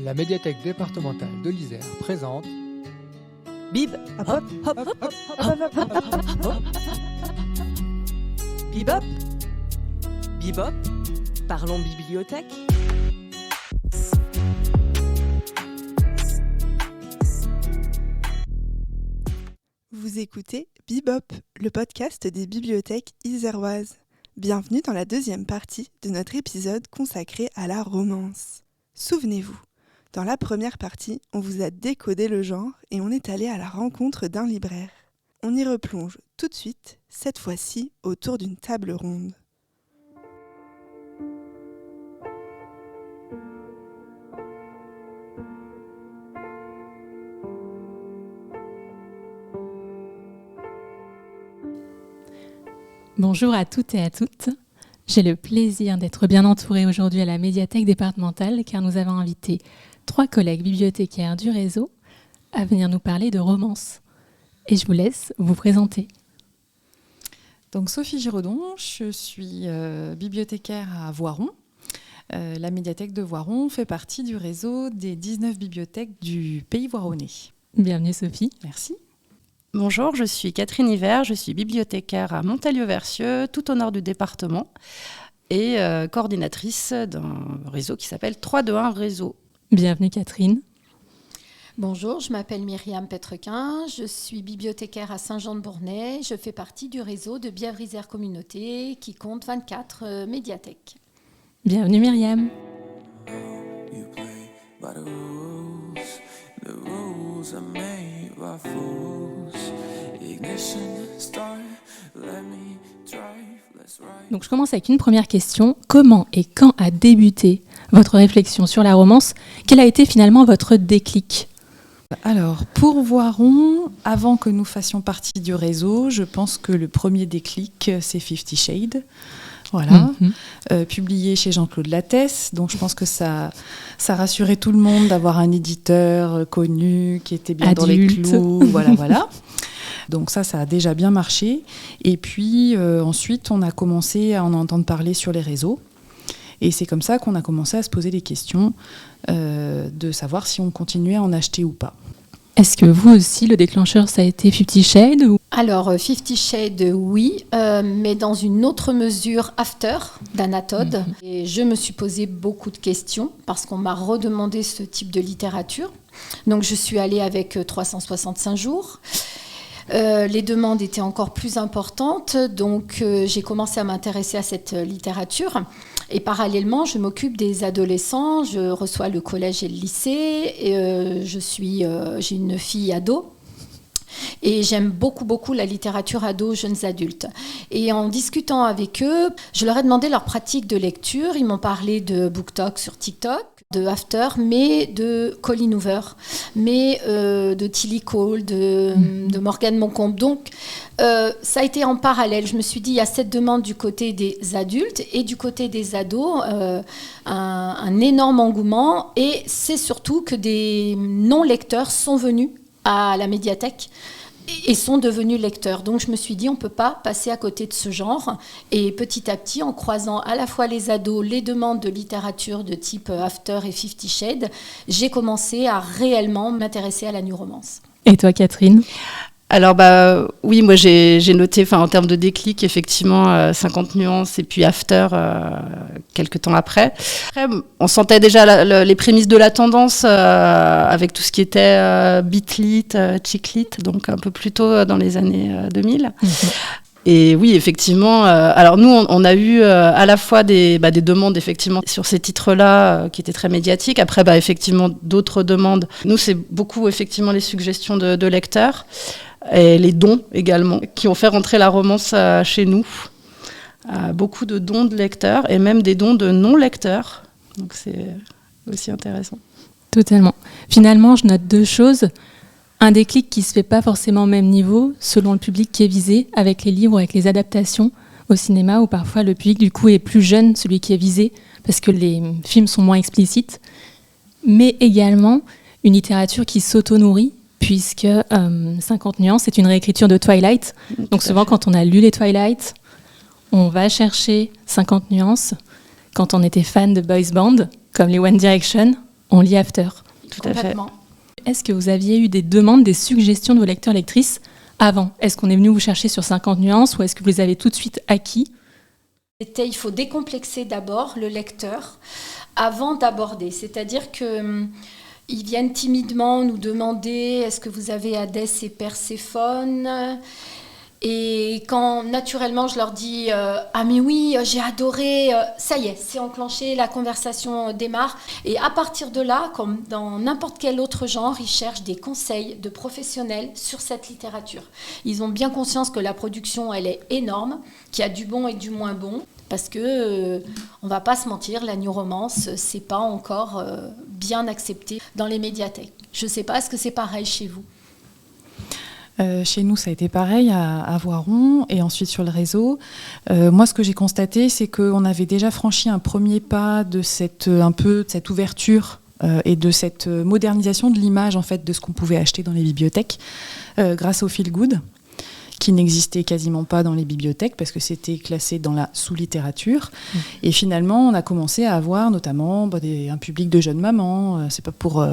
La médiathèque départementale de l'Isère présente Bib, hop, hop, hop, hop, hop, hop, hop, hop, hop. Bibop, Bibop, parlons bibliothèque. Vous écoutez Bibop, le podcast des bibliothèques iséroises. Bienvenue dans la deuxième partie de notre épisode consacré à la romance. Souvenez-vous, dans la première partie, on vous a décodé le genre et on est allé à la rencontre d'un libraire. On y replonge tout de suite, cette fois-ci autour d'une table ronde. Bonjour à toutes et à toutes. J'ai le plaisir d'être bien entourée aujourd'hui à la médiathèque départementale car nous avons invité 3 collègues bibliothécaires du réseau à venir nous parler de romance. Et je vous laisse vous présenter. Donc Sophie Giraudon, je suis bibliothécaire à Voiron. La médiathèque de Voiron fait partie du réseau des 19 bibliothèques du pays voironnais. Bienvenue Sophie. Merci. Bonjour, je suis Catherine Hiver, je suis bibliothécaire à Montalieu-Versieux, tout au nord du département, et coordinatrice d'un réseau qui s'appelle 321 Réseau. Bienvenue Catherine. Bonjour, je m'appelle Myriam Petrequin, je suis bibliothécaire à Saint-Jean-de-Bournay, je fais partie du réseau de Bièvre-Isère Communauté qui compte 24 médiathèques. Bienvenue Myriam. Donc je commence avec une première question. Comment et quand a débuté votre réflexion sur la romance ? Quel a été finalement votre déclic ? Alors, pour Voiron, avant que nous fassions partie du réseau, je pense que le premier déclic, c'est 50 Shades. Voilà, publié chez Jean-Claude Lattès. Donc, je pense que ça rassurait tout le monde d'avoir un éditeur connu, qui était bien dans les clous. Voilà. Donc ça a déjà bien marché. Et puis, ensuite, on a commencé à en entendre parler sur les réseaux. Et c'est comme ça qu'on a commencé à se poser des questions de savoir si on continuait à en acheter ou pas. Est-ce que vous aussi, le déclencheur, ça a été 50 Shades ou... Alors, 50 Shades, oui, mais dans une autre mesure, After, d'Anna Todd. Et je me suis posé beaucoup de questions parce qu'on m'a redemandé ce type de littérature. Donc, je suis allée avec 365 jours. Les demandes étaient encore plus importantes, donc j'ai commencé à m'intéresser à cette littérature. Et parallèlement, je m'occupe des adolescents, je reçois le collège et le lycée, et j'ai une fille ado. Et j'aime beaucoup la littérature ado, jeunes adultes. Et en discutant avec eux, je leur ai demandé leur pratique de lecture. Ils m'ont parlé de BookTok sur TikTok, de After, mais de Colleen Hoover, mais de Tilly Cole, de Morgane Moncombe. Donc, ça a été en parallèle. Je me suis dit, il y a cette demande du côté des adultes et du côté des ados, un énorme engouement. Et c'est surtout que des non-lecteurs sont venus à la médiathèque et sont devenus lecteurs. Donc je me suis dit, on ne peut pas passer à côté de ce genre. Et petit à petit, en croisant à la fois les ados, les demandes de littérature de type After et 50 Shades, j'ai commencé à réellement m'intéresser à la new romance. Et toi, Catherine ? Alors oui, moi j'ai noté, en termes de déclic, effectivement 50 nuances et puis After quelques temps après. On sentait déjà les prémices de la tendance avec tout ce qui était bitlit, chicklit, donc un peu plus tôt dans les années 2000. Et oui, effectivement. Alors nous, on a eu à la fois des demandes effectivement sur ces titres-là qui étaient très médiatiques. Après, effectivement, d'autres demandes. Nous, c'est beaucoup effectivement les suggestions de lecteurs et les dons également qui ont fait rentrer la romance chez nous. Beaucoup de dons de lecteurs et même des dons de non-lecteurs. Donc c'est aussi intéressant. Totalement. Finalement, je note 2 choses. Un déclic qui ne se fait pas forcément au même niveau selon le public qui est visé, avec les livres ou avec les adaptations au cinéma, où parfois le public du coup est plus jeune, celui qui est visé, parce que les films sont moins explicites, mais également une littérature qui s'auto-nourrit, puisque 50 nuances, c'est une réécriture de Twilight. Donc souvent quand on a lu les Twilight, on va chercher 50 nuances. Quand on était fan de boys band, comme les One Direction, on lit after. Tout à fait. Complètement. Est-ce que vous aviez eu des demandes, des suggestions de vos lecteurs, lectrices avant ? Est-ce qu'on est venu vous chercher sur 50 nuances ou est-ce que vous les avez tout de suite acquis ? Il faut décomplexer d'abord le lecteur avant d'aborder. C'est-à-dire qu'ils viennent timidement nous demander « Est-ce que vous avez Hadès et Perséphone ?» Et quand naturellement je leur dis ah mais oui, j'ai adoré, ça y est, c'est enclenché, la conversation démarre. Et à partir de là, comme dans n'importe quel autre genre, ils cherchent des conseils de professionnels sur cette littérature. Ils ont bien conscience que la production, elle est énorme, qu'il y a du bon et du moins bon. Parce que, on va pas se mentir, la new romance, c'est pas encore bien accepté dans les médiathèques. Je sais pas, est-ce que c'est pareil chez vous ? Chez nous, ça a été pareil à Voiron et ensuite sur le réseau. Moi, ce que j'ai constaté, c'est qu'on avait déjà franchi un premier pas de cette ouverture et de cette modernisation de l'image en fait, de ce qu'on pouvait acheter dans les bibliothèques grâce au Feel Good, qui n'existait quasiment pas dans les bibliothèques parce que c'était classé dans la sous-littérature. Et finalement, on a commencé à avoir notamment un public de jeunes mamans. C'est pas pour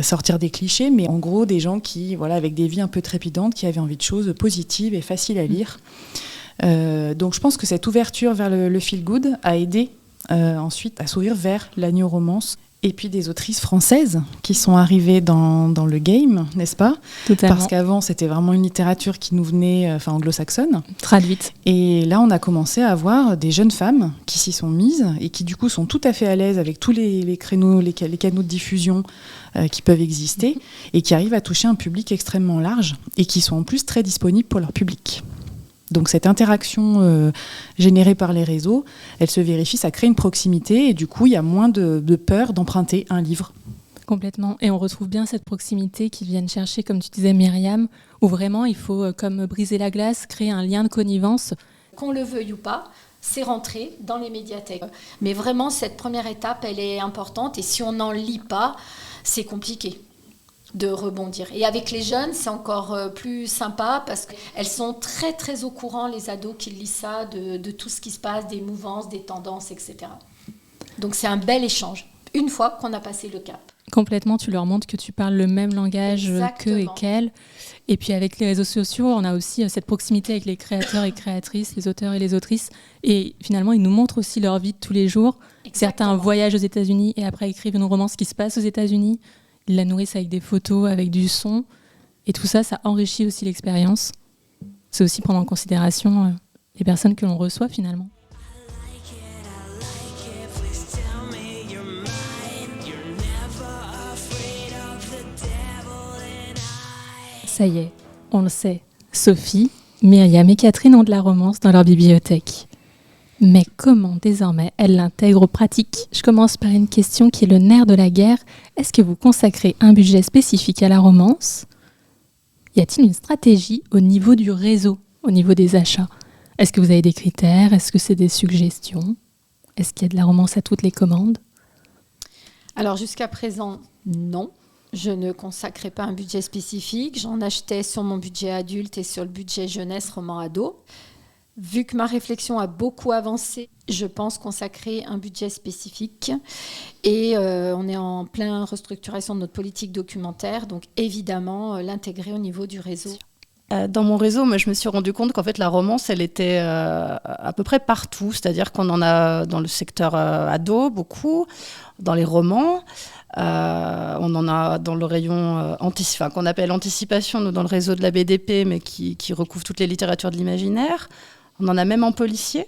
sortir des clichés, mais en gros des gens qui, avec des vies un peu trépidantes, qui avaient envie de choses positives et faciles à lire. Donc je pense que cette ouverture vers le feel good a aidé ensuite à s'ouvrir vers la new romance. Et puis des autrices françaises qui sont arrivées dans le game, n'est-ce pas ? Totalement. Parce qu'avant, c'était vraiment une littérature qui nous venait anglo-saxonne. Traduite. Et là, on a commencé à avoir des jeunes femmes qui s'y sont mises et qui, du coup, sont tout à fait à l'aise avec tous les créneaux, les canaux de diffusion qui peuvent exister et qui arrivent à toucher un public extrêmement large et qui sont en plus très disponibles pour leur public. Donc cette interaction générée par les réseaux, elle se vérifie, ça crée une proximité et du coup, il y a moins de peur d'emprunter un livre. Complètement. Et on retrouve bien cette proximité qu'ils viennent chercher, comme tu disais Myriam, où vraiment il faut, comme briser la glace, créer un lien de connivence. Qu'on le veuille ou pas, c'est rentrer dans les médiathèques. Mais vraiment, cette première étape, elle est importante et si on n'en lit pas, c'est compliqué de rebondir. Et avec les jeunes, c'est encore plus sympa parce qu'elles sont très très au courant, les ados qui lisent ça, de tout ce qui se passe, des mouvances, des tendances, etc. Donc c'est un bel échange, une fois qu'on a passé le cap. Complètement, tu leur montres que tu parles le même langage qu'eux et qu'elles. Et puis avec les réseaux sociaux, on a aussi cette proximité avec les créateurs et créatrices, les auteurs et les autrices. Et finalement, ils nous montrent aussi leur vie de tous les jours. Exactement. Certains voyagent aux États-Unis et après écrivent une romance qui se passe aux États-Unis. Ils la nourrissent avec des photos, avec du son. Et tout ça, ça enrichit aussi l'expérience. C'est aussi prendre en considération les personnes que l'on reçoit finalement. Ça y est, on le sait. Sophie, Myriam et Catherine ont de la romance dans leur bibliothèque. Mais comment désormais elles l'intègrent aux pratiques ? Je commence par une question qui est le nerf de la guerre. Est-ce que vous consacrez un budget spécifique à la romance ? Y a-t-il une stratégie au niveau du réseau, au niveau des achats ? Est-ce que vous avez des critères ? Est-ce que c'est des suggestions ? Est-ce qu'il y a de la romance à toutes les commandes ? Alors jusqu'à présent, non. Je ne consacrais pas un budget spécifique. J'en achetais sur mon budget adulte et sur le budget jeunesse roman ado. Vu que ma réflexion a beaucoup avancé, je pense consacrer un budget spécifique. Et on est en pleine restructuration de notre politique documentaire, donc évidemment l'intégrer au niveau du réseau. Dans mon réseau, moi, je me suis rendu compte qu'en fait, la romance, elle était à peu près partout. C'est-à-dire qu'on en a dans le secteur ado, beaucoup, dans les romans. On en a dans le rayon qu'on appelle anticipation, nous, dans le réseau de la BDP, mais qui recouvre toutes les littératures de l'imaginaire. On en a même en policier,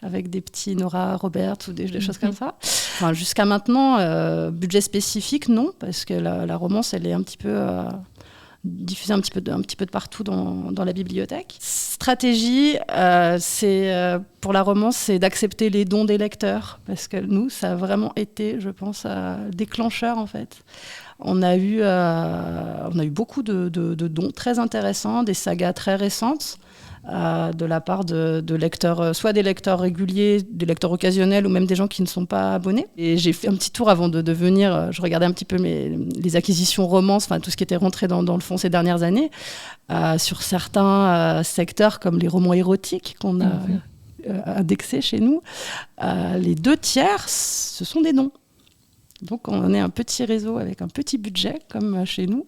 avec des petits Nora Roberts ou des choses comme ça. Enfin, jusqu'à maintenant, budget spécifique, non, parce que la romance, elle est un petit peu diffusée un petit peu de partout dans la bibliothèque. Stratégie, pour la romance, c'est d'accepter les dons des lecteurs, parce que nous, ça a vraiment été, je pense, déclencheur, en fait. On a eu beaucoup de dons très intéressants, des sagas très récentes, de la part de lecteurs, soit des lecteurs réguliers, des lecteurs occasionnels ou même des gens qui ne sont pas abonnés. Et j'ai fait un petit tour avant de venir, je regardais un petit peu les acquisitions romances, enfin tout ce qui était rentré dans le fond ces dernières années, sur certains secteurs comme les romans érotiques qu'on a indexés chez nous. Les 2/3, ce sont des dons. Donc on est un petit réseau avec un petit budget, comme chez nous.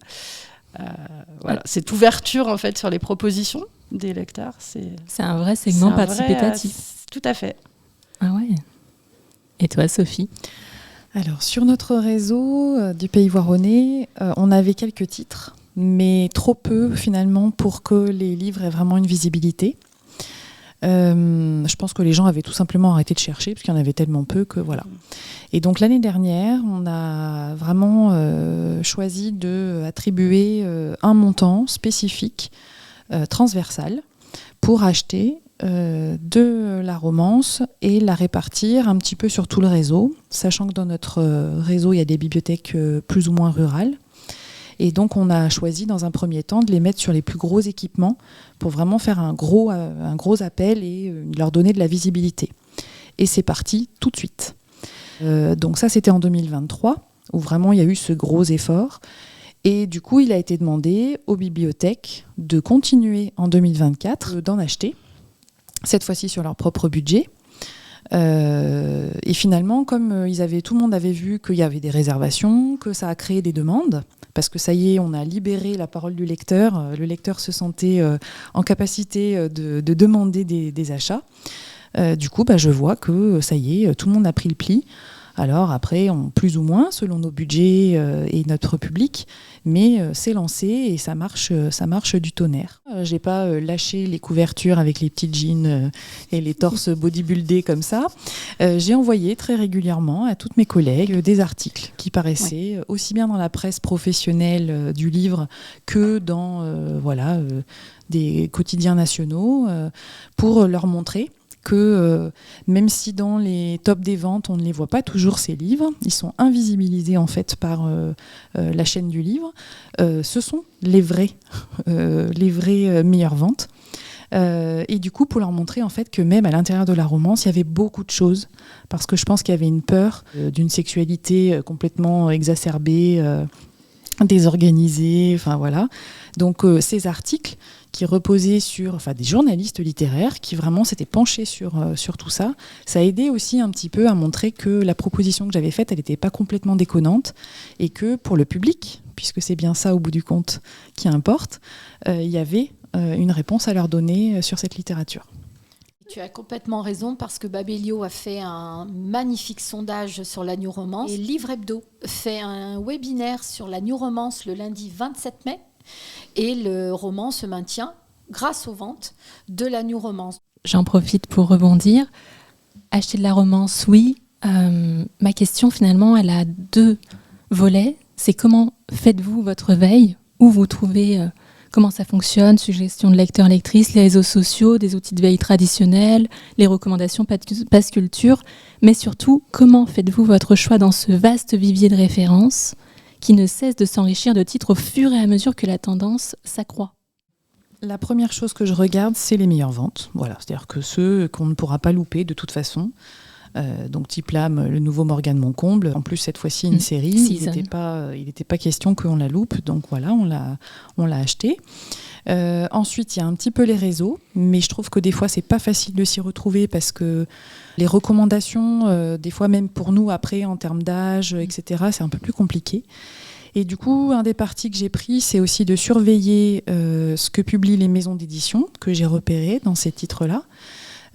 Voilà. Cette ouverture en fait sur les propositions des lecteurs, c'est un vrai segment participatif. Tout à fait. Ah ouais. Et toi, Sophie ? Alors, sur notre réseau du Pays Voironnais, on avait quelques titres, mais trop peu finalement pour que les livres aient vraiment une visibilité. Je pense que les gens avaient tout simplement arrêté de chercher parce qu'il y en avait tellement peu que voilà. Et donc l'année dernière, on a vraiment choisi d'attribuer un montant spécifique, transversal, pour acheter de la romance et la répartir un petit peu sur tout le réseau, sachant que dans notre réseau, il y a des bibliothèques plus ou moins rurales. Et donc, on a choisi dans un premier temps de les mettre sur les plus gros équipements pour vraiment faire un gros appel et leur donner de la visibilité. Et c'est parti tout de suite. Donc ça, c'était en 2023, où vraiment il y a eu ce gros effort. Et du coup, il a été demandé aux bibliothèques de continuer en 2024, d'en acheter, cette fois-ci sur leur propre budget. Et finalement, comme tout le monde avait vu qu'il y avait des réservations, que ça a créé des demandes, parce que ça y est, on a libéré la parole du lecteur, le lecteur se sentait en capacité de demander des achats. Du coup, je vois que ça y est, tout le monde a pris le pli. Alors après, plus ou moins, selon nos budgets et notre public, mais c'est lancé et ça marche du tonnerre. J'ai pas lâché les couvertures avec les petits jeans et les torses bodybuildés comme ça. J'ai envoyé très régulièrement à toutes mes collègues des articles qui paraissaient aussi bien dans la presse professionnelle du livre que dans des quotidiens nationaux pour leur montrer que même si dans les tops des ventes, on ne les voit pas toujours, ces livres, ils sont invisibilisés en fait par la chaîne du livre. Ce sont les vraies meilleures ventes. Et du coup, pour leur montrer en fait que même à l'intérieur de la romance, il y avait beaucoup de choses, parce que je pense qu'il y avait une peur d'une sexualité complètement exacerbée, désorganisée, enfin voilà. Donc ces articles qui reposaient sur des journalistes littéraires qui vraiment s'étaient penchés sur tout ça. Ça a aidé aussi un petit peu à montrer que la proposition que j'avais faite, elle n'était pas complètement déconnante et que pour le public, puisque c'est bien ça au bout du compte qui importe, il y avait une réponse à leur donner sur cette littérature. Tu as complètement raison parce que Babelio a fait un magnifique sondage sur la New Romance et Livre Hebdo fait un webinaire sur la New Romance le lundi 27 mai et le roman se maintient grâce aux ventes de la New Romance. J'en profite pour rebondir. Acheter de la romance, oui. Ma question finalement, elle a 2 volets. C'est comment faites-vous votre veille ? Où vous trouvez comment ça fonctionne, suggestions de lecteurs, lectrices, les réseaux sociaux, des outils de veille traditionnels, les recommandations Pass Culture, mais surtout, comment faites-vous votre choix dans ce vaste vivier de références qui ne cesse de s'enrichir de titres au fur et à mesure que la tendance s'accroît ? La première chose que je regarde, c'est les meilleures ventes. Voilà, c'est-à-dire que ceux qu'on ne pourra pas louper de toute façon. Donc type là, le nouveau Morgane Moncomble. En plus, cette fois-ci, une série. Il n'était pas question qu'on la loupe. Donc voilà, on l'a acheté. Ensuite, il y a un petit peu les réseaux. Mais je trouve que des fois, c'est pas facile de s'y retrouver parce que les recommandations, des fois même pour nous, après, en termes d'âge, etc., c'est un peu plus compliqué. Et du coup, un des partis que j'ai pris, c'est aussi de surveiller ce que publient les maisons d'édition que j'ai repérées dans ces titres-là.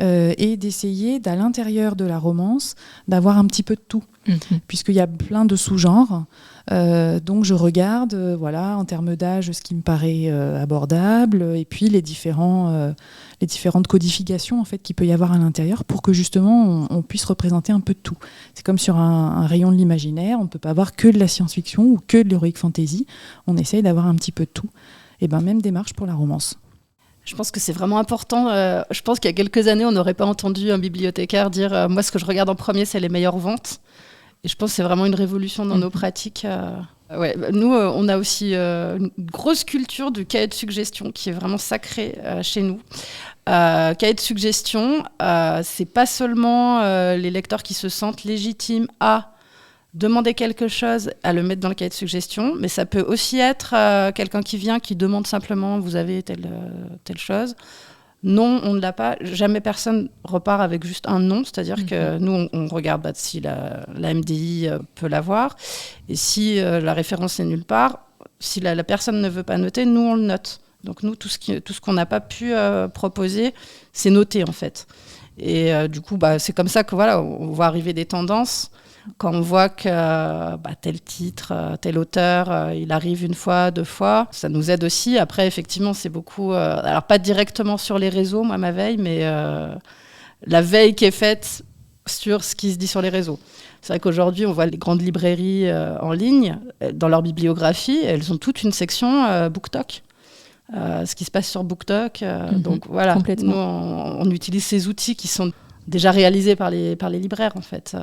Et d'essayer, à l'intérieur de la romance, d'avoir un petit peu de tout, puisqu'il y a plein de sous-genres. Donc je regarde, en termes d'âge, ce qui me paraît abordable, et puis les différentes codifications en fait, qu'il peut y avoir à l'intérieur, pour que justement on puisse représenter un peu de tout. C'est comme sur un rayon de l'imaginaire, on ne peut pas avoir que de la science-fiction ou que de l'heroic fantasy, on essaye d'avoir un petit peu de tout. Et même démarche pour la romance. Je pense que c'est vraiment important. Je pense qu'il y a quelques années, on n'aurait pas entendu un bibliothécaire dire moi, ce que je regarde en premier, c'est les meilleures ventes. Et je pense que c'est vraiment une révolution dans nos pratiques. Nous, on a aussi une grosse culture du cahier de suggestion qui est vraiment sacré chez nous. Cahier de suggestion, c'est pas seulement les lecteurs qui se sentent légitimes à demander quelque chose, à le mettre dans le cahier de suggestion, mais ça peut aussi être quelqu'un qui vient, qui demande simplement « vous avez telle chose ». Non, on ne l'a pas. Jamais personne repart avec juste un nom. C'est-à-dire que nous, on regarde si la MDI peut l'avoir. Et si la référence n'est nulle part, si la personne ne veut pas noter, nous, on le note. Donc nous, tout ce qu'on n'a pas pu proposer, c'est noté en fait. Et du coup, c'est comme ça que voilà, on voit arriver des tendances. Quand on voit que tel titre, tel auteur, il arrive une fois, 2 fois, ça nous aide aussi. Après, effectivement, c'est beaucoup... alors, pas directement sur les réseaux, moi, ma veille, mais la veille qui est faite sur ce qui se dit sur les réseaux. C'est vrai qu'aujourd'hui, on voit les grandes librairies en ligne, dans leur bibliographie, elles ont toute une section BookTok. Ce qui se passe sur BookTok. Donc voilà, nous, on utilise ces outils qui sont déjà réalisés par les libraires, en fait,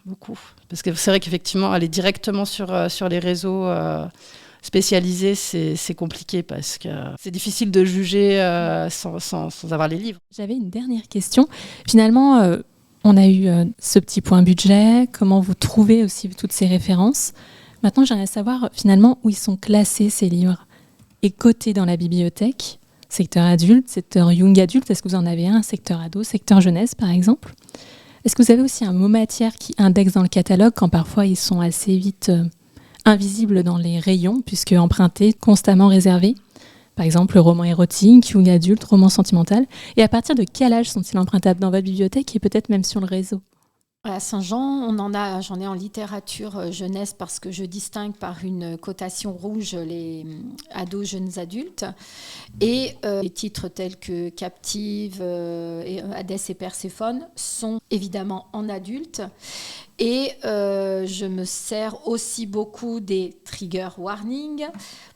beaucoup. Parce que c'est vrai qu'effectivement, aller directement sur les réseaux spécialisés, c'est compliqué parce que c'est difficile de juger sans avoir les livres. J'avais une dernière question. Finalement, on a eu ce petit point budget, comment vous trouvez aussi toutes ces références. Maintenant, j'aimerais savoir finalement où ils sont classés, ces livres, et cotés dans la bibliothèque. Secteur adulte, secteur young adulte, est-ce que vous en avez un secteur ado, secteur jeunesse par exemple? Est-ce que vous avez aussi un mot matière qui indexe dans le catalogue quand parfois ils sont assez vite invisibles dans les rayons puisque empruntés, constamment réservés? Par exemple, le roman érotique, young adulte, roman sentimental. Et à partir de quel âge sont-ils empruntables dans votre bibliothèque et peut-être même sur le réseau? À Saint-Jean, j'en ai en littérature jeunesse parce que je distingue par une cotation rouge les ados, jeunes adultes. Et les titres tels que Captive, Hadès et Perséphone sont évidemment en adulte. Et je me sers aussi beaucoup des trigger warnings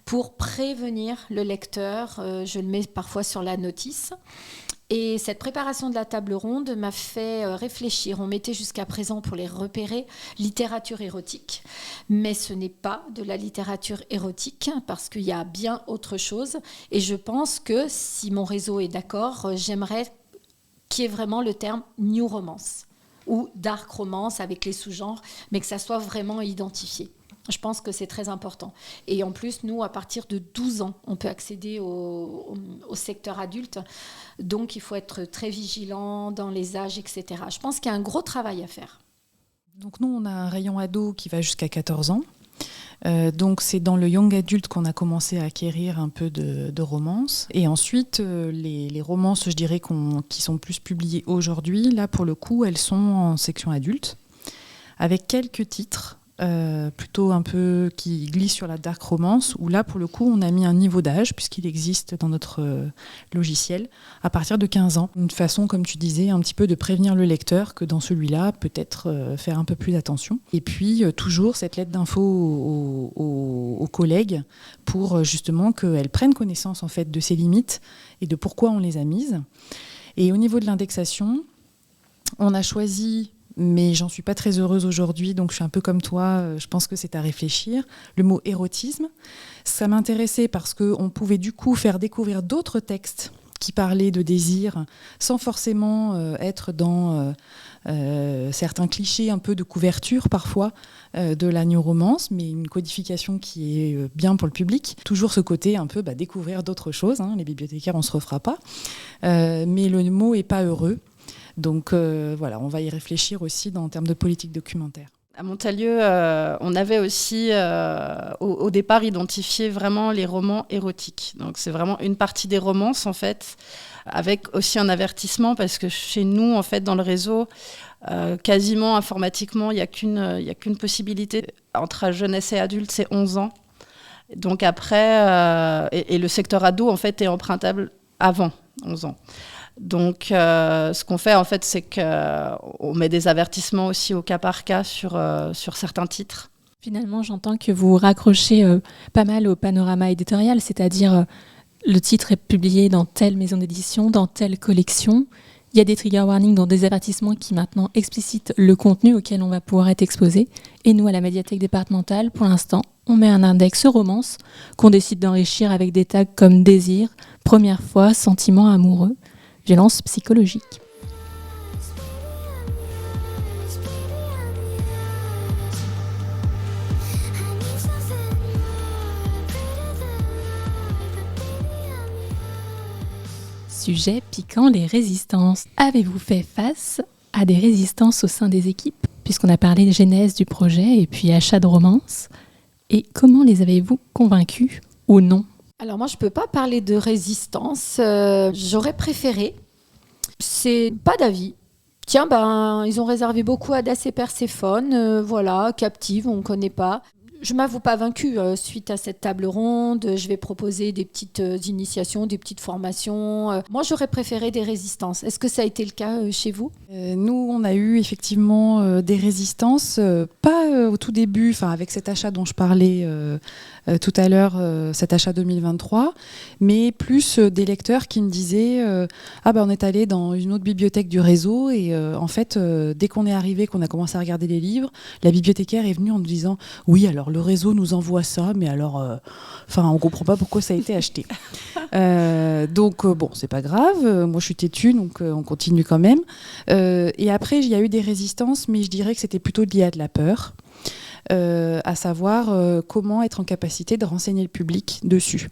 pour prévenir le lecteur. Je le mets parfois sur la notice. Et cette préparation de la table ronde m'a fait réfléchir. On mettait jusqu'à présent, pour les repérer, littérature érotique. Mais ce n'est pas de la littérature érotique parce qu'il y a bien autre chose. Et je pense que si mon réseau est d'accord, j'aimerais qu'il y ait vraiment le terme new romance ou dark romance avec les sous-genres, mais que ça soit vraiment identifié. Je pense que c'est très important. Et en plus, nous, à partir de 12 ans, on peut accéder au secteur adulte. Donc, il faut être très vigilant dans les âges, etc. Je pense qu'il y a un gros travail à faire. Donc, nous, on a un rayon ado qui va jusqu'à 14 ans. Donc, c'est dans le young adulte qu'on a commencé à acquérir un peu de romances. Et ensuite, les romances, je dirais, qui sont plus publiées aujourd'hui, là, pour le coup, elles sont en section adulte, avec quelques titres plutôt un peu qui glisse sur la dark romance, où là pour le coup on a mis un niveau d'âge puisqu'il existe dans notre logiciel à partir de 15 ans. Une façon, comme tu disais, un petit peu de prévenir le lecteur que dans celui-là peut-être faire un peu plus attention. Et puis toujours cette lettre d'info aux collègues pour justement qu'elles prennent connaissance en fait de ces limites et de pourquoi on les a mises. Et au niveau de l'indexation, on a choisi, mais j'en suis pas très heureuse aujourd'hui, donc je suis un peu comme toi, je pense que c'est à réfléchir. Le mot érotisme, ça m'intéressait parce qu'on pouvait du coup faire découvrir d'autres textes qui parlaient de désir, sans forcément être dans certains clichés un peu de couverture parfois de la new romance, mais une codification qui est bien pour le public. Toujours ce côté un peu découvrir d'autres choses, hein, les bibliothécaires on se refera pas, mais le mot est pas heureux. Donc voilà, on va y réfléchir aussi en termes de politique documentaire. À Montalieu, on avait aussi au départ identifié vraiment les romans érotiques. Donc c'est vraiment une partie des romances en fait, avec aussi un avertissement parce que chez nous en fait dans le réseau, quasiment informatiquement, il y a qu'une possibilité entre jeunesse et adulte, c'est 11 ans. Donc après, et le secteur ado en fait est empruntable avant 11 ans. Donc, ce qu'on fait, en fait, c'est qu'on met des avertissements aussi au cas par cas sur certains titres. Finalement, j'entends que vous raccrochez pas mal au panorama éditorial, c'est-à-dire le titre est publié dans telle maison d'édition, dans telle collection. Il y a des trigger warnings, dans des avertissements qui maintenant explicitent le contenu auquel on va pouvoir être exposé. Et nous, à la médiathèque départementale, pour l'instant, on met un index romance qu'on décide d'enrichir avec des tags comme désir, première fois, sentiment amoureux, violence psychologique. sujet piquant, les résistances. Avez-vous fait face à des résistances au sein des équipes, puisqu'on a parlé de genèse du projet et puis achat de romance, et comment les avez-vous convaincus ou non ? Alors moi, je ne peux pas parler de résistance. J'aurais préféré. C'est pas d'avis. Tiens, ils ont réservé beaucoup à Hadès et Perséphone. Voilà, captive, on ne connaît pas. Je ne m'avoue pas vaincue suite à cette table ronde. Je vais proposer des petites initiations, des petites formations. Moi, j'aurais préféré des résistances. Est-ce que ça a été le cas chez vous ? Nous, on a eu effectivement des résistances, pas au tout début, avec cet achat dont je parlais tout à l'heure, cet achat 2023, mais plus des lecteurs qui me disaient on est allé dans une autre bibliothèque du réseau et en fait, dès qu'on est arrivé, qu'on a commencé à regarder les livres, la bibliothécaire est venue en nous disant « Oui, alors le réseau nous envoie ça, mais alors, on ne comprend pas pourquoi ça a été acheté. » Donc, c'est pas grave. Moi, je suis têtue, donc on continue quand même. Et après, il y a eu des résistances, mais je dirais que c'était plutôt lié à de la peur. À savoir comment être en capacité de renseigner le public dessus.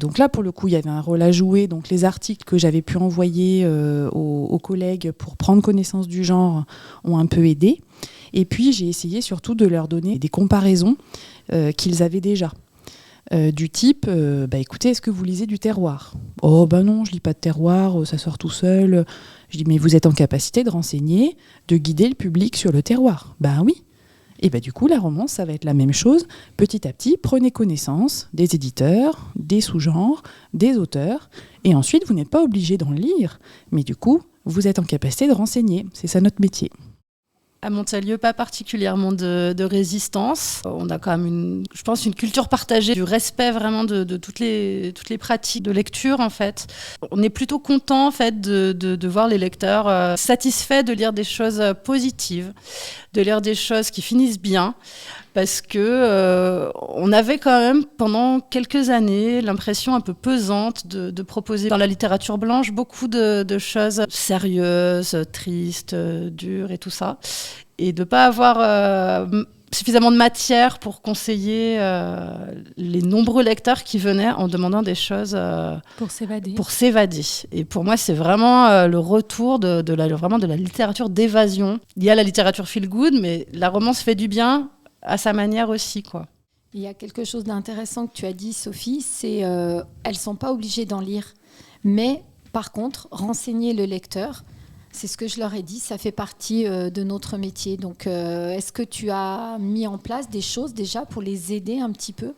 Donc là, pour le coup, il y avait un rôle à jouer. Donc les articles que j'avais pu envoyer aux collègues pour prendre connaissance du genre ont un peu aidé. Et puis, j'ai essayé surtout de leur donner des comparaisons qu'ils avaient déjà. Du type, écoutez, est-ce que vous lisez du terroir ? Oh, non, je lis pas de terroir, ça sort tout seul. Je dis, mais vous êtes en capacité de renseigner, de guider le public sur le terroir ? Oui. Et du coup, la romance, ça va être la même chose. Petit à petit, prenez connaissance des éditeurs, des sous-genres, des auteurs, et ensuite, vous n'êtes pas obligé d'en lire, mais du coup, vous êtes en capacité de renseigner. C'est ça notre métier. À Montalieu, pas particulièrement de résistance. On a quand même une culture partagée du respect vraiment de toutes les pratiques de lecture en fait. On est plutôt content en fait de voir les lecteurs satisfaits de lire des choses positives, de lire des choses qui finissent bien. Parce que on avait quand même pendant quelques années l'impression un peu pesante de proposer dans la littérature blanche beaucoup de choses sérieuses, tristes, dures et tout ça, et de pas avoir suffisamment de matière pour conseiller les nombreux lecteurs qui venaient en demandant des choses pour s'évader. Et pour moi, c'est vraiment le retour de la littérature d'évasion. Il y a la littérature feel good, mais la romance fait du bien à sa manière aussi, quoi. Il y a quelque chose d'intéressant que tu as dit, Sophie, c'est elles ne sont pas obligées d'en lire. Mais par contre, renseigner le lecteur, c'est ce que je leur ai dit, ça fait partie de notre métier. Donc, est-ce que tu as mis en place des choses déjà pour les aider un petit peu ?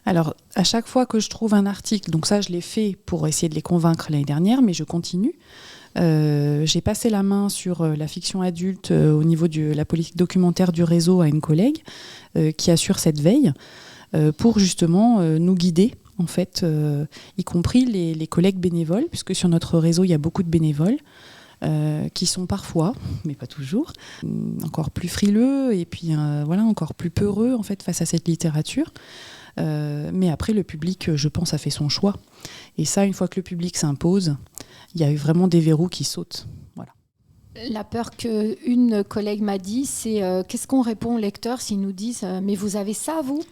Alors, à chaque fois que je trouve un article, donc ça, je l'ai fait pour essayer de les convaincre l'année dernière, mais je continue. J'ai passé la main sur la fiction adulte au niveau de la politique documentaire du réseau à une collègue qui assure cette veille pour justement nous guider, en fait, y compris les collègues bénévoles, puisque sur notre réseau, il y a beaucoup de bénévoles qui sont parfois, mais pas toujours, encore plus frileux et puis encore plus peureux en fait, face à cette littérature. Mais après, le public, je pense, a fait son choix. Et ça, une fois que le public s'impose, il y a eu vraiment des verrous qui sautent. Voilà. La peur qu'une collègue m'a dit, c'est qu'est-ce qu'on répond aux lecteurs s'ils nous disent « Mais vous avez ça, vous ?»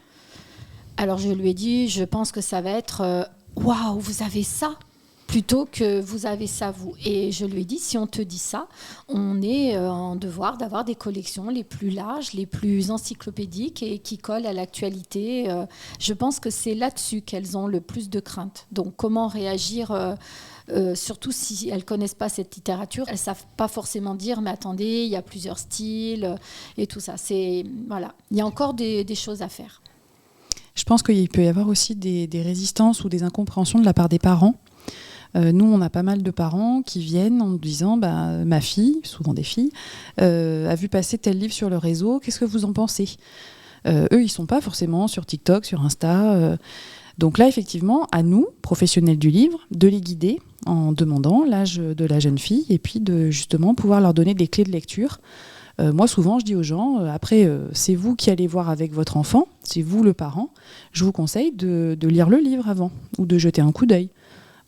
Alors, je lui ai dit, je pense que ça va être « Waouh, vous avez ça !» plutôt que vous avez ça, vous. Et je lui ai dit, si on te dit ça, on est en devoir d'avoir des collections les plus larges, les plus encyclopédiques et qui collent à l'actualité. Je pense que c'est là-dessus qu'elles ont le plus de crainte. Donc, comment réagir surtout si elles ne connaissent pas cette littérature, elles ne savent pas forcément dire, mais attendez, il y a plusieurs styles et tout ça. Voilà. Il y a encore des choses à faire. Je pense qu'il peut y avoir aussi des résistances ou des incompréhensions de la part des parents. Nous, on a pas mal de parents qui viennent en nous disant ma fille, souvent des filles, a vu passer tel livre sur le réseau, qu'est-ce que vous en pensez ? Eux, ils ne sont pas forcément sur TikTok, sur Insta. Donc là, effectivement, à nous, professionnels du livre, de les guider en demandant l'âge de la jeune fille et puis de justement pouvoir leur donner des clés de lecture. Moi, souvent, je dis aux gens, après, c'est vous qui allez voir avec votre enfant, c'est vous le parent, je vous conseille de lire le livre avant ou de jeter un coup d'œil.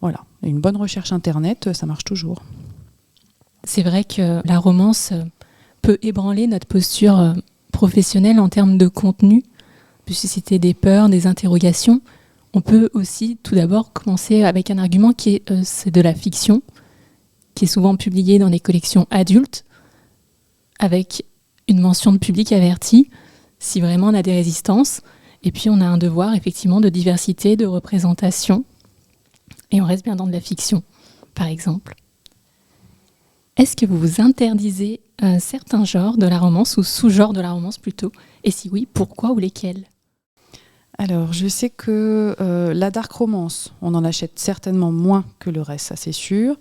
Voilà, et une bonne recherche Internet, ça marche toujours. C'est vrai que la romance peut ébranler notre posture professionnelle en termes de contenu, peut susciter des peurs, des interrogations. On peut aussi tout d'abord commencer avec un argument qui est c'est de la fiction, qui est souvent publiée dans des collections adultes, avec une mention de public averti, si vraiment on a des résistances. Et puis on a un devoir effectivement de diversité, de représentation. Et on reste bien dans de la fiction, par exemple. Est-ce que vous vous interdisez certains genres de la romance ou sous-genres de la romance plutôt ? Et si oui, pourquoi ou lesquels ? Alors, je sais que la dark romance, on en achète certainement moins que le reste, ça c'est sûr.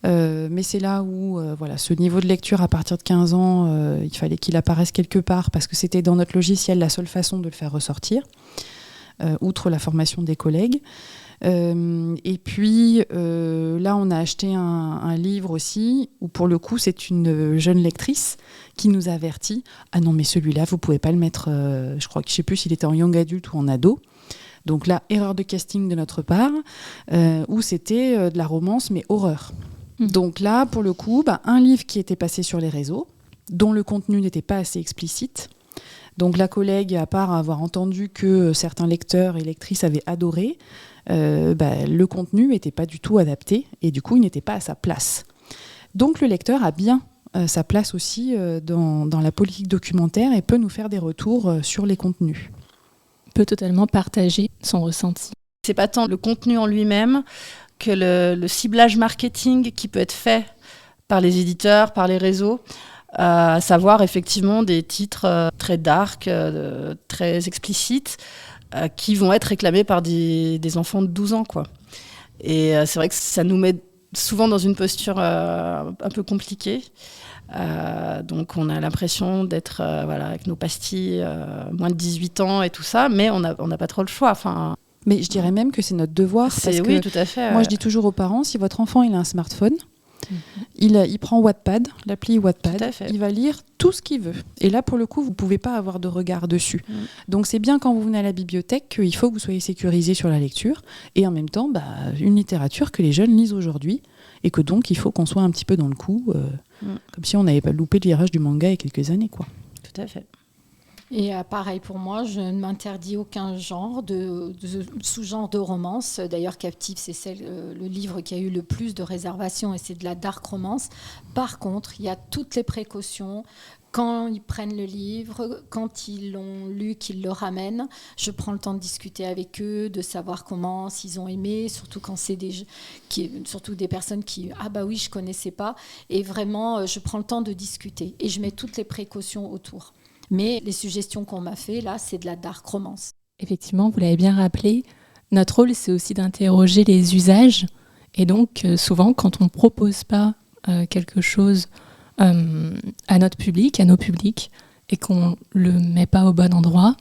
Mais c'est là où ce niveau de lecture à partir de 15 ans, il fallait qu'il apparaisse quelque part parce que c'était dans notre logiciel la seule façon de le faire ressortir, outre la formation des collègues. Et puis là, on a acheté un livre aussi où pour le coup, c'est une jeune lectrice qui nous a averti « Ah non, mais celui-là, vous ne pouvez pas le mettre, je sais plus s'il était en young adulte ou en ado ». Donc là, erreur de casting de notre part, où c'était de la romance, mais horreur. Donc là, pour le coup, un livre qui était passé sur les réseaux, dont le contenu n'était pas assez explicite. Donc la collègue, à part avoir entendu que certains lecteurs et lectrices avaient adoré, le contenu n'était pas du tout adapté et du coup, il n'était pas à sa place. Donc le lecteur a bien sa place aussi dans la politique documentaire et peut nous faire des retours sur les contenus. Peut totalement partager son ressenti. C'est pas tant le contenu en lui-même que le ciblage marketing qui peut être fait par les éditeurs, par les réseaux, à savoir effectivement des titres très dark, très explicites, qui vont être réclamés par des enfants de 12 ans, quoi. Et c'est vrai que ça nous met souvent dans une posture un peu compliquée. Donc on a l'impression d'être avec nos pastilles, moins de 18 ans et tout ça, mais on n'a pas trop le choix. Mais je dirais même que c'est notre devoir. Oui, tout à fait. Moi, je dis toujours aux parents, si votre enfant il a un smartphone, il prend Wattpad, l'appli Wattpad, il va lire tout ce qu'il veut. Et là, pour le coup, vous ne pouvez pas avoir de regard dessus. Donc c'est bien quand vous venez à la bibliothèque qu'il faut que vous soyez sécurisé sur la lecture et en même temps, une littérature que les jeunes lisent aujourd'hui et que donc il faut qu'on soit un petit peu dans le coup, comme si on n'avait pas loupé le virage du manga il y a quelques années, quoi. Tout à fait. Et pareil pour moi, je ne m'interdis aucun genre de sous-genre de romance. D'ailleurs, Captive, c'est le livre qui a eu le plus de réservations et c'est de la dark romance. Par contre, il y a toutes les précautions. Quand ils prennent le livre, quand ils l'ont lu, qu'ils le ramènent, je prends le temps de discuter avec eux, de savoir comment, s'ils ont aimé, surtout quand c'est surtout des personnes qui « Ah bah oui, je ne connaissais pas ». Et vraiment, je prends le temps de discuter et je mets toutes les précautions autour. Mais les suggestions qu'on m'a fait, là, c'est de la dark romance. Effectivement, vous l'avez bien rappelé, notre rôle, c'est aussi d'interroger les usages. Et donc, souvent, quand on ne propose pas quelque chose à notre public, à nos publics, et qu'on ne le met pas au bon endroit,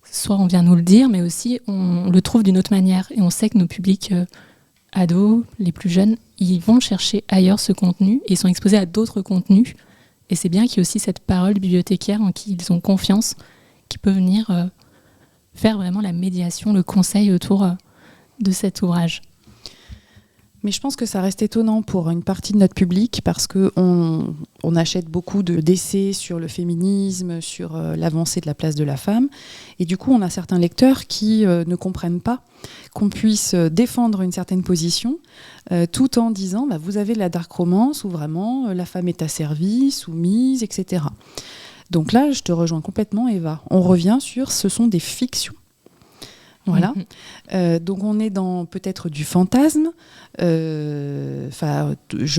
soit on vient nous le dire, mais aussi on le trouve d'une autre manière. Et on sait que nos publics ados, les plus jeunes, ils vont chercher ailleurs ce contenu, et ils sont exposés à d'autres contenus. Et c'est bien qu'il y ait aussi cette parole bibliothécaire en qui ils ont confiance, qui peut venir faire vraiment la médiation, le conseil autour de cet ouvrage. Mais je pense que ça reste étonnant pour une partie de notre public parce qu'on achète beaucoup d'essais sur le féminisme, sur l'avancée de la place de la femme. Et du coup, on a certains lecteurs qui ne comprennent pas qu'on puisse défendre une certaine position tout en disant vous avez la dark romance où vraiment la femme est asservie, soumise, etc. Donc là, je te rejoins complètement, Eva. On revient sur ce sont des fictions. Voilà. Donc on est dans peut-être du fantasme. Je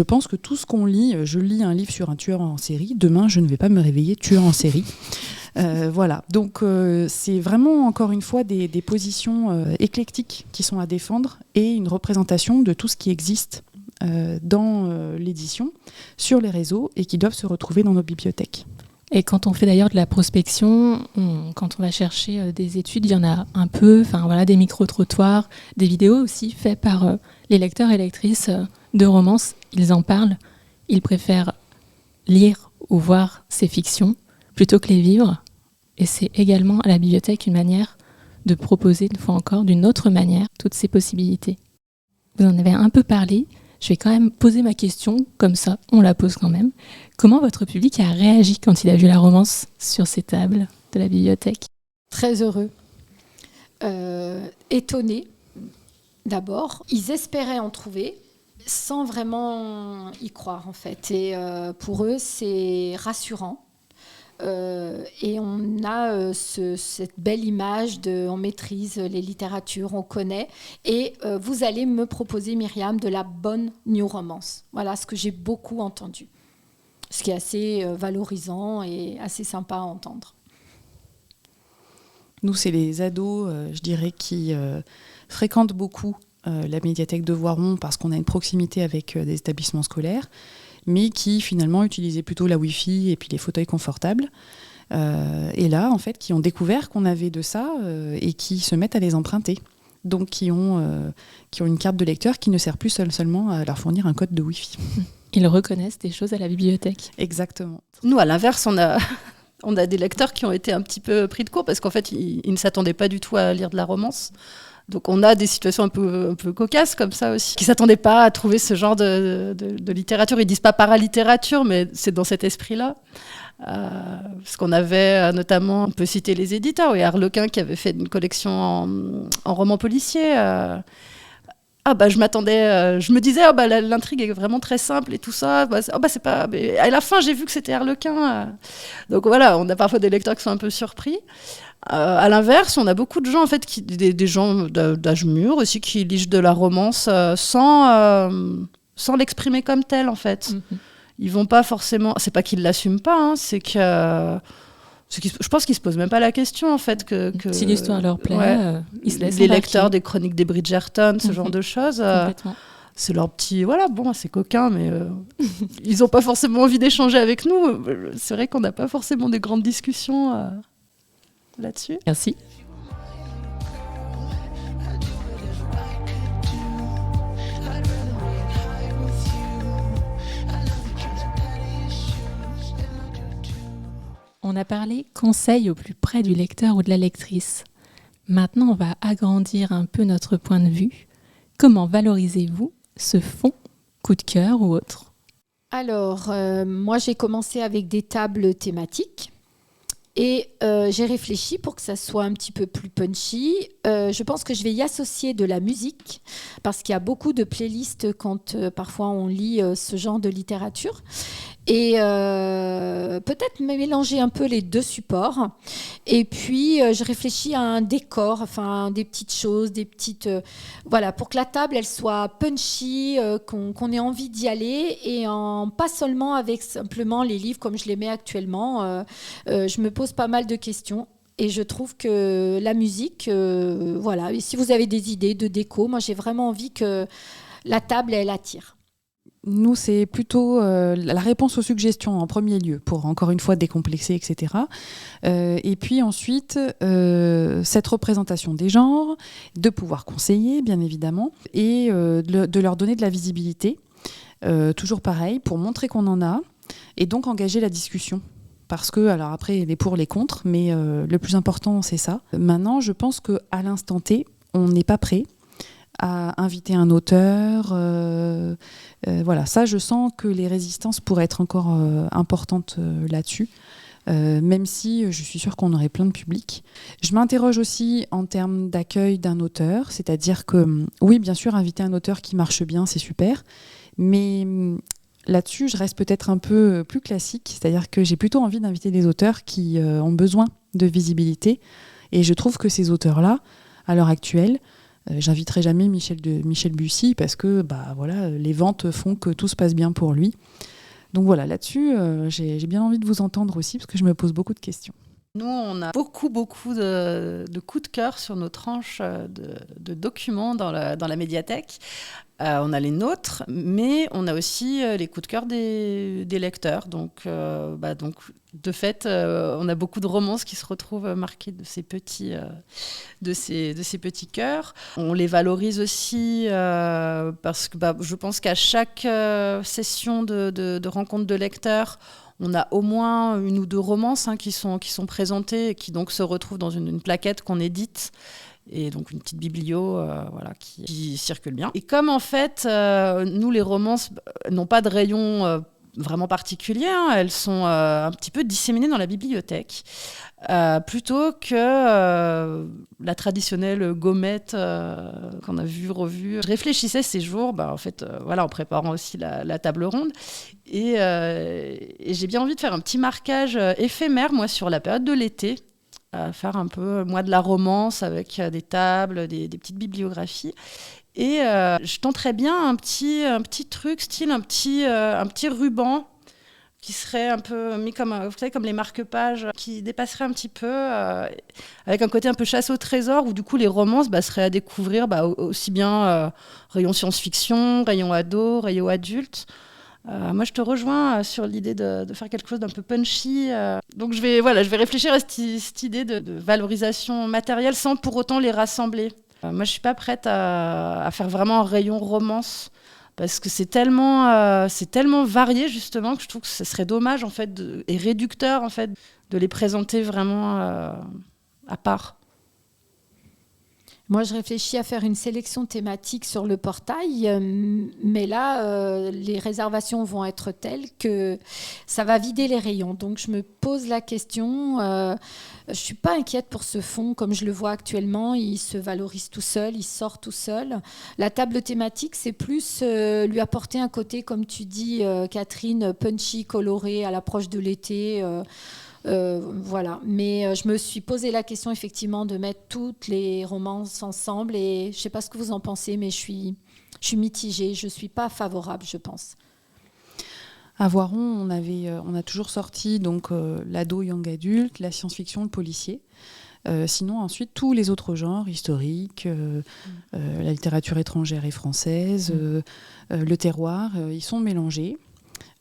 pense que tout ce qu'on lit, je lis un livre sur un tueur en série, demain je ne vais pas me réveiller tueur en série. Voilà. Donc c'est vraiment encore une fois des positions éclectiques qui sont à défendre et une représentation de tout ce qui existe dans l'édition, sur les réseaux et qui doivent se retrouver dans nos bibliothèques. Et quand on fait d'ailleurs de la prospection, quand on va chercher des études, il y en a un peu, des micro-trottoirs, des vidéos aussi faites par les lecteurs et lectrices de romances. Ils en parlent, ils préfèrent lire ou voir ces fictions plutôt que les vivre. Et c'est également à la bibliothèque une manière de proposer, une fois encore, d'une autre manière, toutes ces possibilités. Vous en avez un peu parlé. Je vais quand même poser ma question, comme ça, on la pose quand même. Comment votre public a réagi quand il a vu la romance sur ces tables de la bibliothèque ? Très heureux, étonné, d'abord. Ils espéraient en trouver sans vraiment y croire, en fait. Et pour eux, c'est rassurant. Et on a cette belle image de on maîtrise les littératures, on connaît, et vous allez me proposer, Myriam, de la bonne new romance. Voilà ce que j'ai beaucoup entendu, ce qui est assez valorisant et assez sympa à entendre. Nous, c'est les ados, je dirais, qui fréquentent beaucoup la médiathèque de Voiron parce qu'on a une proximité avec des établissements scolaires, mais qui finalement utilisaient plutôt la Wi-Fi et puis les fauteuils confortables. Et là, en fait, qui ont découvert qu'on avait de ça et qui se mettent à les emprunter. Donc, qui ont une carte de lecteur qui ne sert plus seulement à leur fournir un code de Wi-Fi. Ils reconnaissent des choses à la bibliothèque. Exactement. Nous, à l'inverse, on a des lecteurs qui ont été un petit peu pris de court parce qu'en fait, ils ne s'attendaient pas du tout à lire de la romance. Donc on a des situations un peu cocasses comme ça aussi, qui ne s'attendaient pas à trouver ce genre de littérature. Ils ne disent pas paralittérature, mais c'est dans cet esprit-là. Parce qu'on avait notamment, on peut citer les éditeurs, et Harlequin qui avait fait une collection en romans policiers. Je m'attendais, je me disais, l'intrigue est vraiment très simple et tout ça. C'est pas. Mais à la fin, j'ai vu que c'était Harlequin. Donc voilà, on a parfois des lecteurs qui sont un peu surpris. À l'inverse, on a beaucoup de gens, en fait, des gens d'âge mûr aussi, qui lisent de la romance sans l'exprimer comme telle, en fait. Mm-hmm. Ils vont pas forcément. C'est pas qu'ils l'assument pas, hein, c'est que. Je pense qu'ils se posent même pas la question, en fait. Si l'histoire leur plaît, ils se laissent les lecteurs des chroniques des Bridgerton, ce genre de choses. C'est leur petit. Voilà, bon, c'est coquin, mais ils ont pas forcément envie d'échanger avec nous. C'est vrai qu'on n'a pas forcément des grandes discussions là-dessus. Merci. On a parlé conseil au plus près du lecteur ou de la lectrice. Maintenant, on va agrandir un peu notre point de vue. Comment valorisez-vous ce fonds, coup de cœur ou autre ? Alors, moi, j'ai commencé avec des tables thématiques. Et j'ai réfléchi pour que ça soit un petit peu plus punchy. Je pense que je vais y associer de la musique, parce qu'il y a beaucoup de playlists quand parfois on lit ce genre de littérature. Et peut-être mélanger un peu les deux supports. Et puis, je réfléchis à un décor, enfin des petites choses, des petites... voilà, pour que la table, elle soit punchy, qu'on ait envie d'y aller, et pas seulement avec simplement les livres comme je les mets actuellement. Je me pose pas mal de questions. Et je trouve que la musique, voilà. Et si vous avez des idées de déco, moi, j'ai vraiment envie que la table, elle attire. Nous, c'est plutôt la réponse aux suggestions en premier lieu, pour encore une fois décomplexer, etc. Et puis ensuite, cette représentation des genres, de pouvoir conseiller, bien évidemment, et de leur donner de la visibilité, toujours pareil, pour montrer qu'on en a, et donc engager la discussion. Parce que, alors après, les pour, les contre, mais le plus important, c'est ça. Maintenant, je pense qu'à l'instant T, on n'est pas prêt à inviter un auteur. Voilà, ça, je sens que les résistances pourraient être encore importantes là-dessus, même si je suis sûre qu'on aurait plein de publics. Je m'interroge aussi en termes d'accueil d'un auteur, c'est-à-dire que, oui, bien sûr, inviter un auteur qui marche bien, c'est super, mais là-dessus, je reste peut-être un peu plus classique, c'est-à-dire que j'ai plutôt envie d'inviter des auteurs qui ont besoin de visibilité, et je trouve que ces auteurs-là, à l'heure actuelle, j'inviterai jamais Michel Bussy parce que voilà, les ventes font que tout se passe bien pour lui. Donc voilà, là-dessus, j'ai bien envie de vous entendre aussi parce que je me pose beaucoup de questions. Nous, on a beaucoup de coups de cœur sur nos tranches de documents dans la médiathèque. On a les nôtres, mais on a aussi les coups de cœur des lecteurs. Donc, de fait, on a beaucoup de romances qui se retrouvent marquées de ces petits cœurs. On les valorise aussi parce que je pense qu'à chaque session de rencontre de lecteurs, on a au moins une ou deux romances qui sont présentées et qui donc se retrouvent dans une plaquette qu'on édite. Et donc une petite biblio qui circule bien. Et comme en fait, nous, les romances n'ont pas de rayon vraiment particuliers, hein. Elles sont un petit peu disséminées dans la bibliothèque, plutôt que la traditionnelle gommette qu'on a revue. Je réfléchissais ces jours, en fait, en préparant aussi la table ronde, et j'ai bien envie de faire un petit marquage éphémère, moi, sur la période de l'été, faire un peu, moi, de la romance avec des tables, des petites bibliographies. Et je tenterais bien un petit truc, style un petit ruban qui serait un peu mis comme, vous savez, comme les marque-pages, qui dépasserait un petit peu, avec un côté un peu chasse au trésor, où du coup les romances seraient à découvrir aussi bien rayon science-fiction, rayon ado, rayon adulte. Moi, je te rejoins sur l'idée de faire quelque chose d'un peu punchy. Donc, je vais réfléchir à cette idée de valorisation matérielle sans pour autant les rassembler. Moi, je ne suis pas prête à faire vraiment un rayon romance, parce que c'est tellement varié, justement, que je trouve que ce serait dommage, en fait, et réducteur, en fait, de les présenter vraiment à part. Moi, je réfléchis à faire une sélection thématique sur le portail, mais là, les réservations vont être telles que ça va vider les rayons. Donc, je me pose la question. Je ne suis pas inquiète pour ce fonds, comme je le vois actuellement. Il se valorise tout seul, il sort tout seul. La table thématique, c'est plus lui apporter un côté, comme tu dis, Catherine, punchy, coloré, à l'approche de l'été. Voilà, mais je me suis posé la question effectivement de mettre toutes les romances ensemble, et je ne sais pas ce que vous en pensez, mais je suis mitigée, je ne suis pas favorable, je pense. À Voiron, on a toujours sorti donc l'ado young adulte, la science-fiction, le policier. Sinon, ensuite, tous les autres genres, historiques, la littérature étrangère et française, le terroir, ils sont mélangés.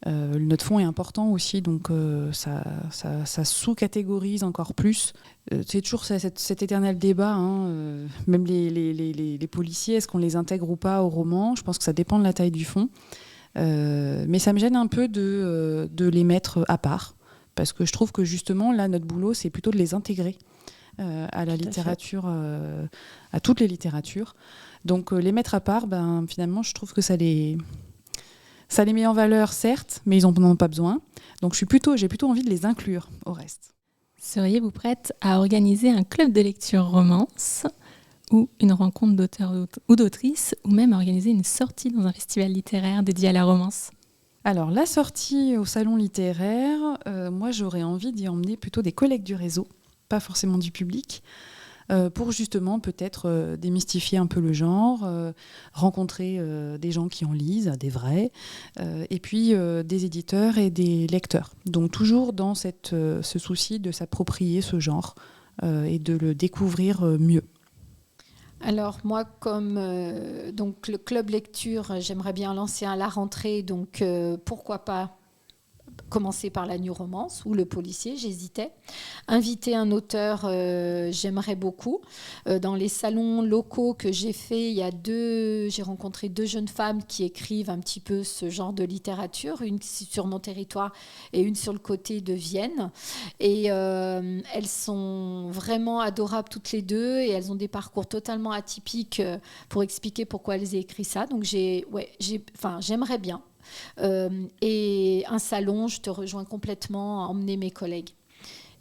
Notre fonds est important aussi, donc ça sous-catégorise encore plus. C'est toujours cet éternel débat, hein, même les policiers, est-ce qu'on les intègre ou pas au roman ? Je pense que ça dépend de la taille du fonds. Mais ça me gêne un peu de les mettre à part, parce que je trouve que justement, là, notre boulot, c'est plutôt de les intégrer à la littérature, à toutes les littératures. Donc les mettre à part, finalement, je trouve que ça les met en valeur, certes, mais ils n'en ont pas besoin. Donc j'ai plutôt envie de les inclure au reste. Seriez-vous prête à organiser un club de lecture romance ou une rencontre d'auteurs ou d'autrices, ou même organiser une sortie dans un festival littéraire dédié à la romance ? Alors, la sortie au salon littéraire, moi j'aurais envie d'y emmener plutôt des collègues du réseau, pas forcément du public, pour justement peut-être démystifier un peu le genre, rencontrer des gens qui en lisent, des vrais, et puis des éditeurs et des lecteurs. Donc toujours dans ce souci de s'approprier ce genre et de le découvrir mieux. Alors moi, comme donc le club lecture, j'aimerais bien lancer à la rentrée, donc pourquoi pas commencer par la New Romance ou le policier, j'hésitais. Inviter un auteur, j'aimerais beaucoup. Dans les salons locaux que j'ai fait, j'ai rencontré 2 jeunes femmes qui écrivent un petit peu ce genre de littérature, une sur mon territoire et une sur le côté de Vienne. Et elles sont vraiment adorables toutes les deux, et elles ont des parcours totalement atypiques pour expliquer pourquoi elles ont écrit ça. Donc j'aimerais bien. Et un salon, je te rejoins complètement à emmener mes collègues.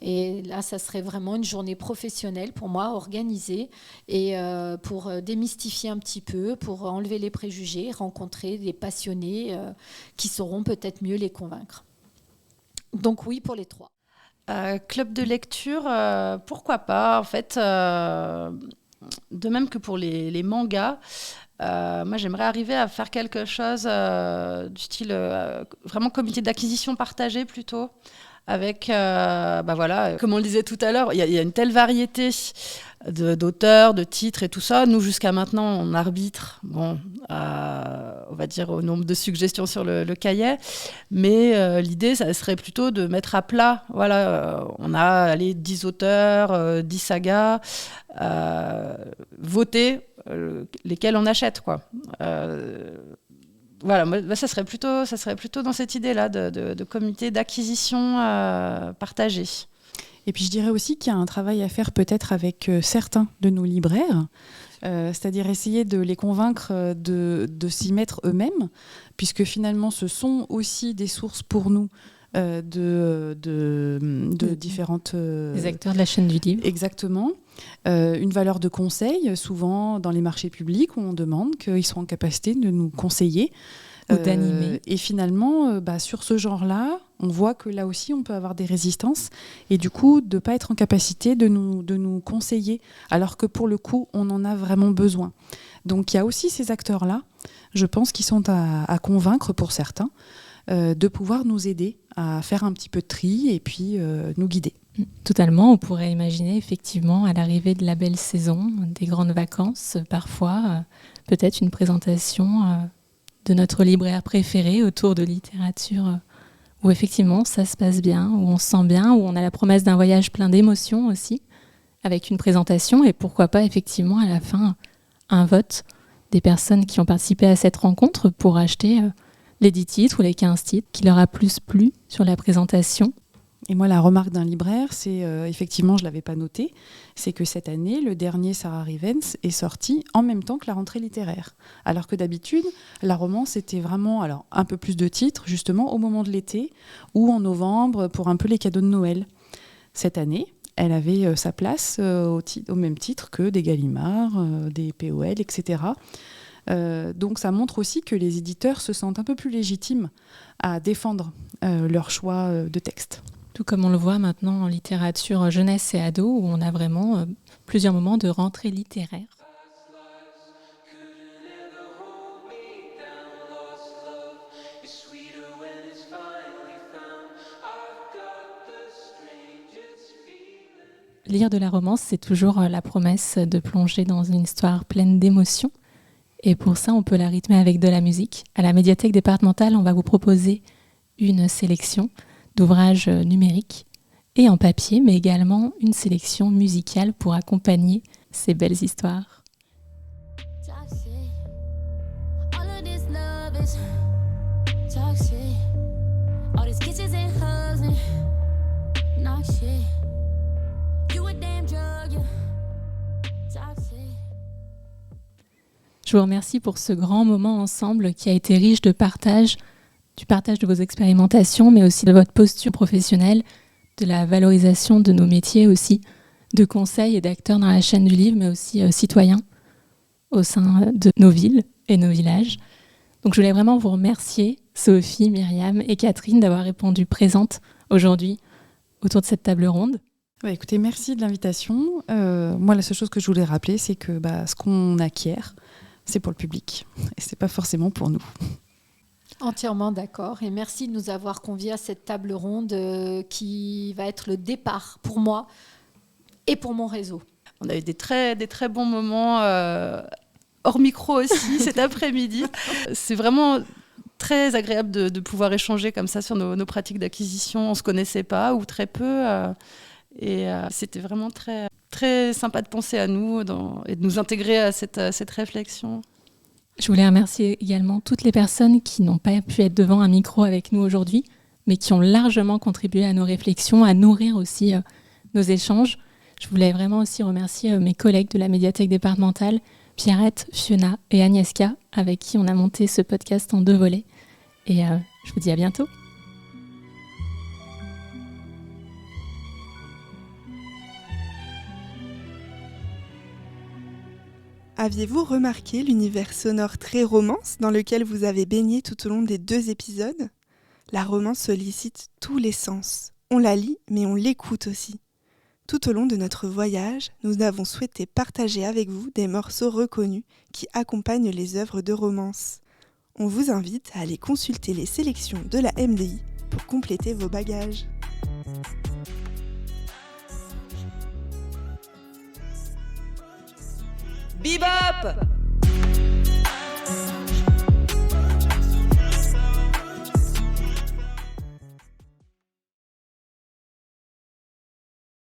Et là, ça serait vraiment une journée professionnelle pour moi, organisée, et pour démystifier un petit peu, pour enlever les préjugés, rencontrer des passionnés qui sauront peut-être mieux les convaincre. Donc oui, pour les 3. Club de lecture, pourquoi pas ? En fait, de même que pour les mangas, moi, j'aimerais arriver à faire quelque chose du style vraiment comité d'acquisition partagé plutôt, avec, comme on le disait tout à l'heure, il y a une telle variété d'auteurs, de titres et tout ça. Nous, jusqu'à maintenant, on arbitre, on va dire au nombre de suggestions sur le cahier, mais l'idée, ça serait plutôt de mettre à plat. On a 10 auteurs, 10 sagas, voter lesquels on achète, quoi. Ça serait plutôt dans cette idée-là de comité d'acquisition partagé. Et puis je dirais aussi qu'il y a un travail à faire peut-être avec certains de nos libraires, c'est-à-dire essayer de les convaincre de s'y mettre eux-mêmes, puisque finalement ce sont aussi des sources pour nous de différentes... Les acteurs de la chaîne du livre. Exactement. Une valeur de conseil, souvent dans les marchés publics où on demande qu'ils soient en capacité de nous conseiller. Ou d'animer. Et finalement, sur ce genre-là, on voit que là aussi, on peut avoir des résistances et du coup, de ne pas être en capacité de nous conseiller, alors que pour le coup, on en a vraiment besoin. Donc, il y a aussi ces acteurs-là, je pense, qui sont à convaincre pour certains, de pouvoir nous aider à faire un petit peu de tri et puis nous guider. Totalement, on pourrait imaginer effectivement à l'arrivée de la belle saison, des grandes vacances, parfois peut-être une présentation de notre libraire préféré autour de littérature où effectivement ça se passe bien, où on se sent bien, où on a la promesse d'un voyage plein d'émotions aussi, avec une présentation et pourquoi pas effectivement à la fin un vote des personnes qui ont participé à cette rencontre pour acheter les 10 titres ou les 15 titres qui leur a plus plu sur la présentation. Et moi, la remarque d'un libraire, c'est effectivement, je ne l'avais pas noté, c'est que cette année, le dernier Sarah Rivens est sorti en même temps que la rentrée littéraire. Alors que d'habitude, la romance était vraiment un peu plus de titres, justement, au moment de l'été ou en novembre pour un peu les cadeaux de Noël. Cette année, elle avait sa place au même titre que des Gallimard, des POL, etc. Donc ça montre aussi que les éditeurs se sentent un peu plus légitimes à défendre leur choix de texte. Tout comme on le voit maintenant en littérature jeunesse et ado, où on a vraiment plusieurs moments de rentrée littéraire. Lire de la romance, c'est toujours la promesse de plonger dans une histoire pleine d'émotions. Et pour ça, on peut la rythmer avec de la musique. À la médiathèque départementale, on va vous proposer une sélection d'ouvrages numériques et en papier, mais également une sélection musicale pour accompagner ces belles histoires. Je vous remercie pour ce grand moment ensemble qui a été riche de partage, du partage de vos expérimentations, mais aussi de votre posture professionnelle, de la valorisation de nos métiers aussi, de conseils et d'acteurs dans la chaîne du livre, mais aussi citoyens au sein de nos villes et nos villages. Donc je voulais vraiment vous remercier, Sophie, Myriam et Catherine, d'avoir répondu présentes aujourd'hui autour de cette table ronde. Écoutez, merci de l'invitation. Moi, la seule chose que je voulais rappeler, c'est que ce qu'on acquiert, c'est pour le public et c'est pas forcément pour nous. Entièrement d'accord et merci de nous avoir conviés à cette table ronde qui va être le départ pour moi et pour mon réseau. On a eu des très bons moments hors micro aussi cet après-midi. C'est vraiment très agréable de pouvoir échanger comme ça sur nos pratiques d'acquisition. On ne se connaissait pas ou très peu et c'était vraiment très, très sympa de penser à nous et de nous intégrer à cette réflexion. Je voulais remercier également toutes les personnes qui n'ont pas pu être devant un micro avec nous aujourd'hui, mais qui ont largement contribué à nos réflexions, à nourrir aussi nos échanges. Je voulais vraiment aussi remercier mes collègues de la médiathèque départementale, Pierrette, Fiona et Agnieszka, avec qui on a monté ce podcast en 2 volets. Et je vous dis à bientôt. Aviez-vous remarqué l'univers sonore très romance dans lequel vous avez baigné tout au long des 2 épisodes ? La romance sollicite tous les sens. On la lit, mais on l'écoute aussi. Tout au long de notre voyage, nous avons souhaité partager avec vous des morceaux reconnus qui accompagnent les œuvres de romance. On vous invite à aller consulter les sélections de la MDI pour compléter vos bagages. Bebop!